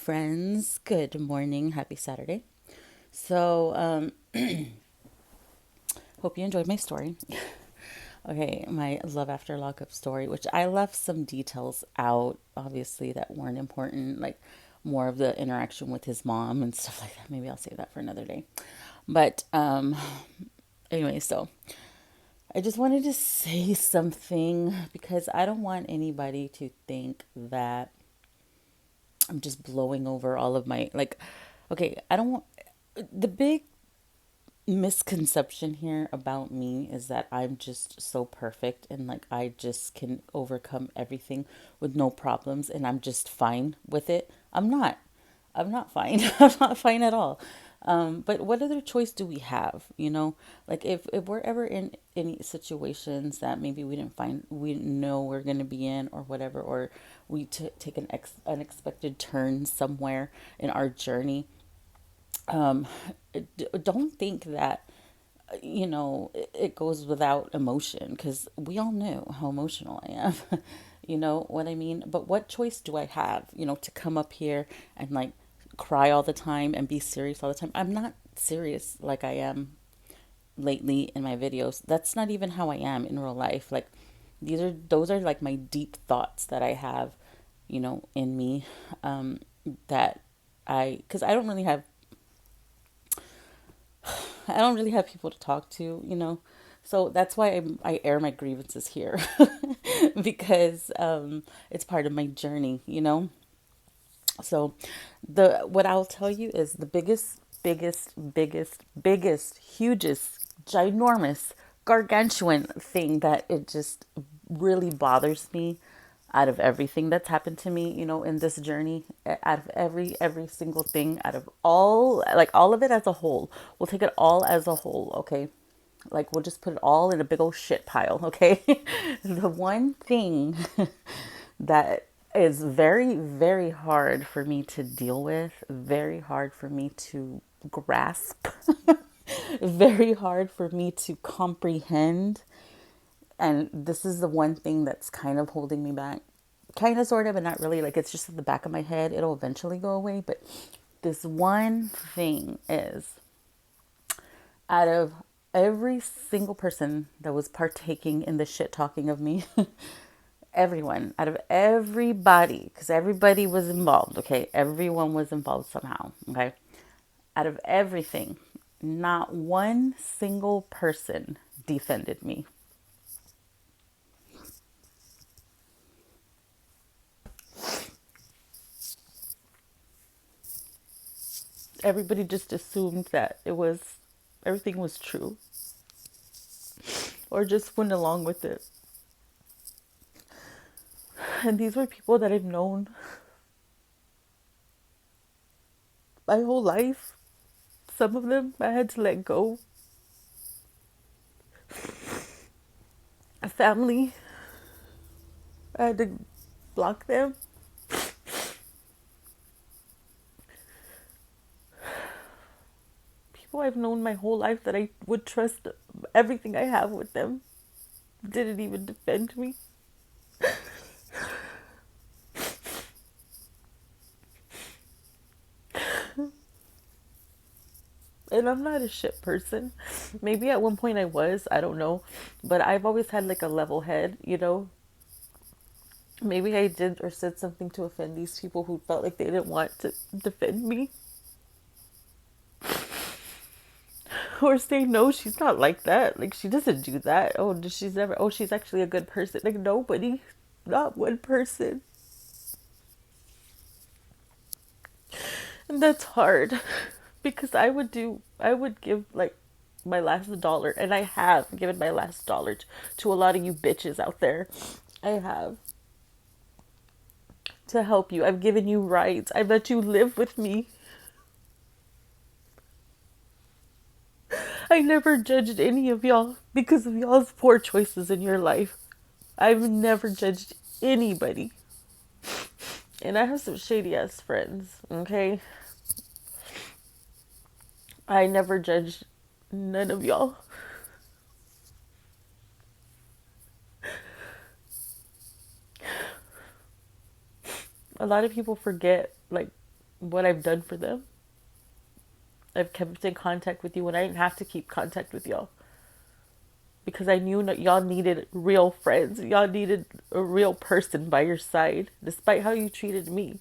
friends. Good morning. Happy Saturday. So, hope you enjoyed my story. Okay, my love after lockup story, which I left some details out, obviously, that weren't important, like more of the interaction with his mom and stuff like that. Maybe I'll save that for another day. But, anyway, so I just wanted to say something because I don't want anybody to think that I'm just blowing over all of my like okay, I don't want the big misconception here about me is that I'm just so perfect and like I just can overcome everything with no problems and I'm just fine with it. I'm not. I'm not fine. I'm not fine at all. But what other choice do we have? Like if we're ever in any situations that maybe we didn't know we're gonna be in or whatever, or we take an unexpected turn somewhere in our journey, um, don't think that it goes without emotion because we all know how emotional I am. You know what I mean? But what choice do I have, to come up here and like cry all the time and be serious all the time? I'm not serious like I am lately in my videos. That's not even how I am in real life. Like those are like my deep thoughts that I have, in me. That because I don't really have people to talk to. So that's why I air my grievances here because it's part of my journey. So what I'll tell you is the biggest, hugest, ginormous, gargantuan thing that it just really bothers me out of everything that's happened to me, in this journey, out of every single thing, out of all of it as a whole. We'll take it all as a whole, okay? Like we'll just put it all in a big old shit pile, okay? The one thing that is very, very hard for me to deal with, very hard for me to grasp, very hard for me to comprehend. And this is the one thing that's kind of holding me back. Kind of, sort of, and not really. Like it's just at the back of my head. It'll eventually go away. But this one thing is out of every single person that was partaking in the shit talking of me, everyone, out of everybody, because everybody was involved, okay? Everyone was involved somehow, okay? Out of everything, not one single person defended me. Everybody just assumed that everything was true or just went along with it. And these were people that I've known my whole life. Some of them I had to let go. A family, I had to block them. People I've known my whole life that I would trust everything I have with them didn't even defend me. And I'm not a shit person. Maybe at one point I was, I don't know. But I've always had like a level head. Maybe I did or said something to offend these people who felt like they didn't want to defend me. Or say, no, she's not like that. Like, she doesn't do that. She's actually a good person. Like, nobody, not one person. And that's hard because I would give like my last dollar, and I have given my last dollar to a lot of you bitches out there. I have to help you. I've given you rights. I've let you live with me. I never judged any of y'all because of y'all's poor choices in your life. I've never judged anybody. And I have some shady ass friends, okay? I never judged none of y'all. A lot of people forget, like, what I've done for them. I've kept in contact with you when I didn't have to keep contact with y'all because I knew that y'all needed real friends. Y'all needed a real person by your side, despite how you treated me.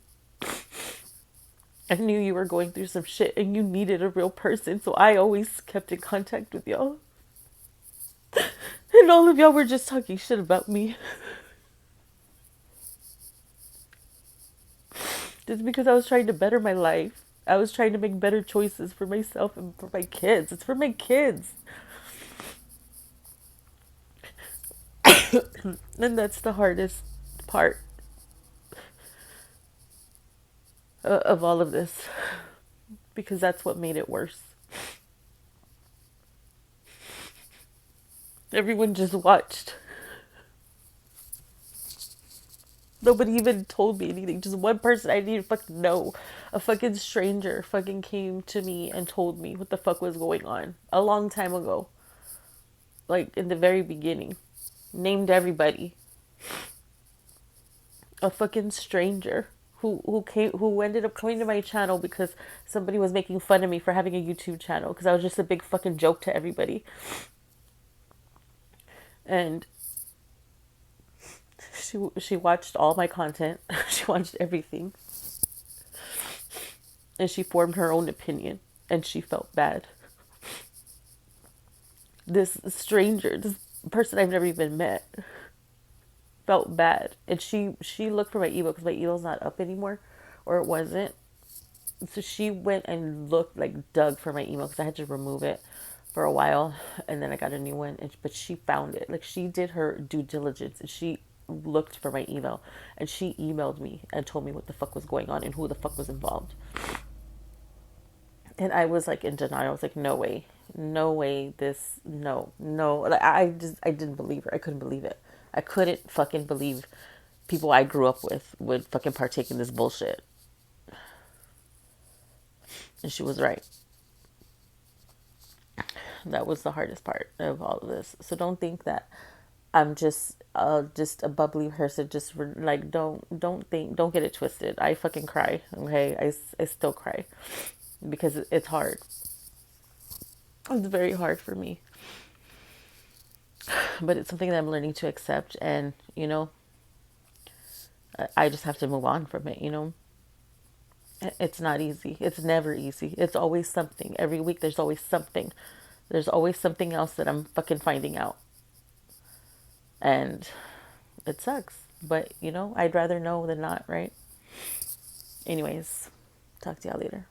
I knew you were going through some shit and you needed a real person, so I always kept in contact with y'all. And all of y'all were just talking shit about me. Just because I was trying to better my life. I was trying to make better choices for myself and for my kids. It's for my kids. And that's the hardest part of all of this because that's what made it worse. Everyone just watched. Nobody even told me anything. Just one person I didn't even fucking know. A fucking stranger fucking came to me and told me what the fuck was going on a long time ago. Like in the very beginning. Named everybody. A fucking stranger who ended up coming to my channel because somebody was making fun of me for having a YouTube channel because I was just a big fucking joke to everybody. And she watched all my content. She watched everything. And she formed her own opinion and she felt bad. This stranger, this person I've never even met, felt bad. And she looked for my email because my email's not up anymore, or it wasn't. So she went and looked, like dug for my email because I had to remove it for a while, and then I got a new one. But she found it. Like she did her due diligence, and she looked for my email, and she emailed me and told me what the fuck was going on and who the fuck was involved. And I was like in denial. I was like, no way, no way. This, no, no. Like I didn't believe her. I couldn't believe it. I couldn't fucking believe people I grew up with would fucking partake in this bullshit. And she was right. That was the hardest part of all of this. So don't think that I'm just a bubbly person. Just like don't get it twisted. I fucking cry. Okay, I still cry because it's hard. It's very hard for me, but it's something that I'm learning to accept. And I just have to move on from it. It's not easy. It's never easy. It's always something. Every week there's always something. There's always something else that I'm fucking finding out. And it sucks. But, I'd rather know than not, right? Anyways, talk to y'all later.